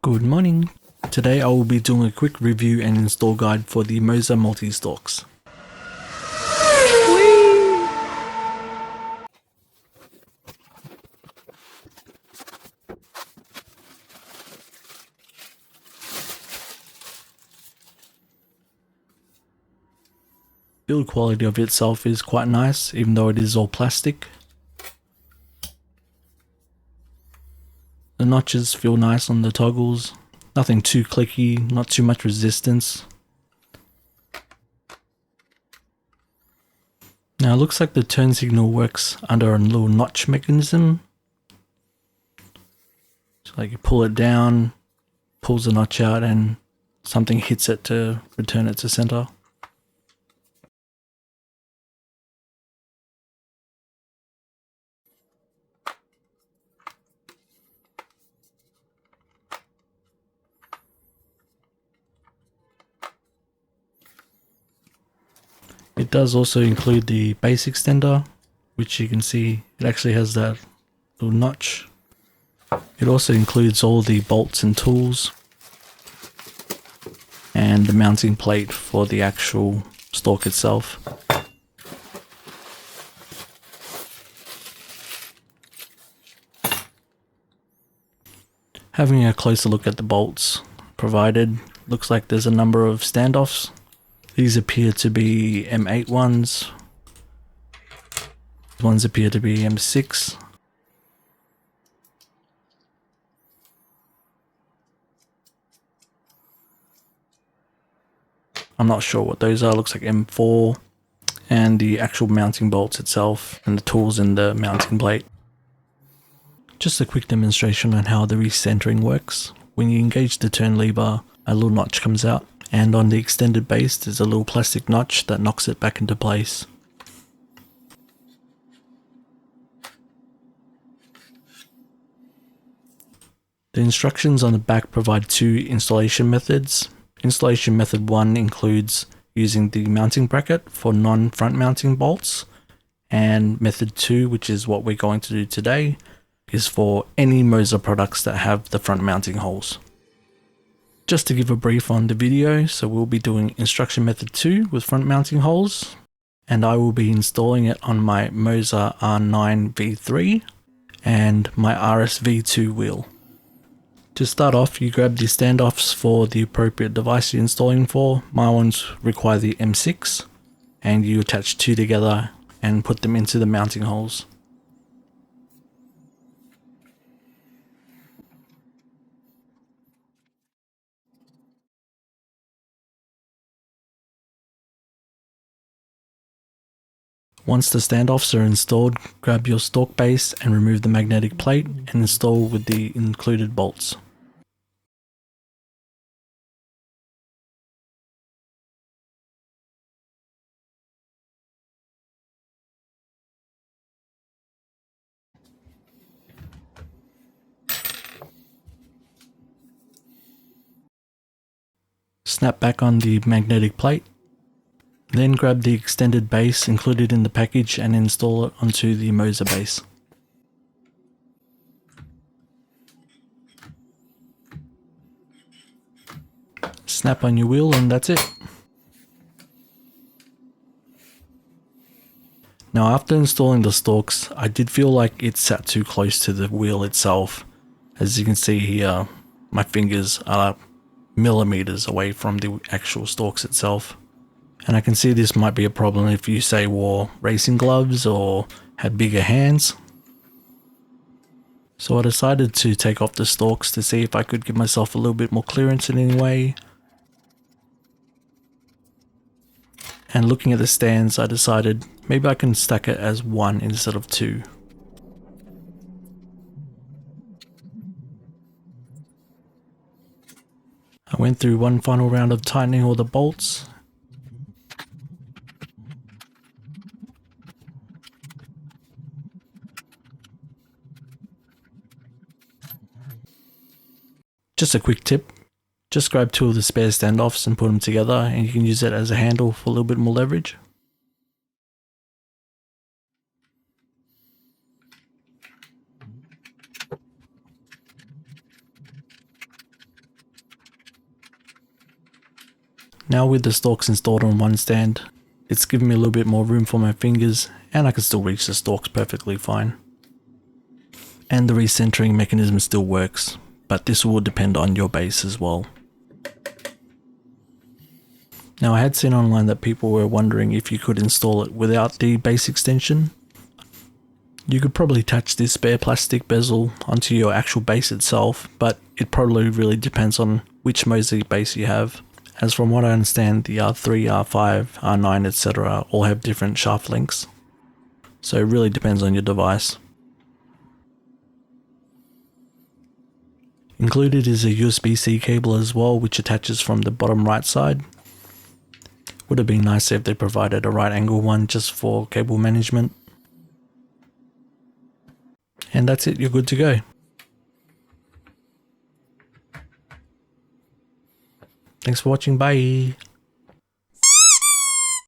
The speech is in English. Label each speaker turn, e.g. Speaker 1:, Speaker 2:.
Speaker 1: Good morning. Today I will be doing a quick review and install guide for the Moza multi-stalks. Build quality of itself is quite nice, even though it is all plastic. The notches feel nice on the toggles, nothing too clicky, not too much resistance. Now it looks like the turn signal works under a little notch mechanism. So like you pull it down, pulls the notch out and something hits it to return it to center. It does also include the base extender, which you can see it actually has that little notch. It also includes all the bolts and tools and the mounting plate for the actual stalk itself. Having a closer look at the bolts provided, looks like there's a number of standoffs. These appear to be M8 ones. Ones appear to be M6. I'm not sure what those are, looks like M4, and the actual mounting bolts itself and the tools in the mounting plate. Just a quick demonstration on how the recentering works. When you engage the turn lever, a little notch comes out, and on the extended base there's a little plastic notch that knocks it back into place. The instructions on the back provide two installation methods. Installation method 1 includes using the mounting bracket for non-front mounting bolts, and method 2, which is what we're going to do today, is for any Moza products that have the front mounting holes. Just to give a brief on the video, so we'll be doing instruction method 2 with front mounting holes, and I will be installing it on my Moza R9 V3 and my RS-V2 wheel. To start off, you grab the standoffs for the appropriate device you're installing for. My ones require the M6, and you attach two together and put them into the mounting holes. Once the standoffs are installed, grab your stalk base and remove the magnetic plate and install with the included bolts. Snap back on the magnetic plate. Then grab the extended base included in the package and install it onto the Moza base. Snap on your wheel and that's it. Now after installing the stalks, I did feel like it sat too close to the wheel itself. As you can see here, my fingers are millimeters away from the actual stalks itself. And I can see this might be a problem if you say wore racing gloves or had bigger hands. So I decided to take off the stalks to see if I could give myself a little bit more clearance in any way. And looking at the stands, I decided maybe I can stack it as one instead of two. I went through one final round of tightening all the bolts. Just a quick tip, just grab two of the spare standoffs and put them together and you can use it as a handle for a little bit more leverage. Now with the Stalks installed on one stand, it's given me a little bit more room for my fingers, and I can still reach the Stalks perfectly fine. And the recentering mechanism still works, but this will depend on your base as well. Now I had seen online that people were wondering if you could install it without the base extension. You could probably attach this spare plastic bezel onto your actual base itself, but it probably really depends on which Moza base you have. As from what I understand, the R3, R5, R9, etc. all have different shaft lengths. So it really depends on your device. Included is a USB-C cable as well, which attaches from the bottom right side. Would have been nice if they provided a right angle one just for cable management. And that's it, you're good to go. Thanks for watching, bye!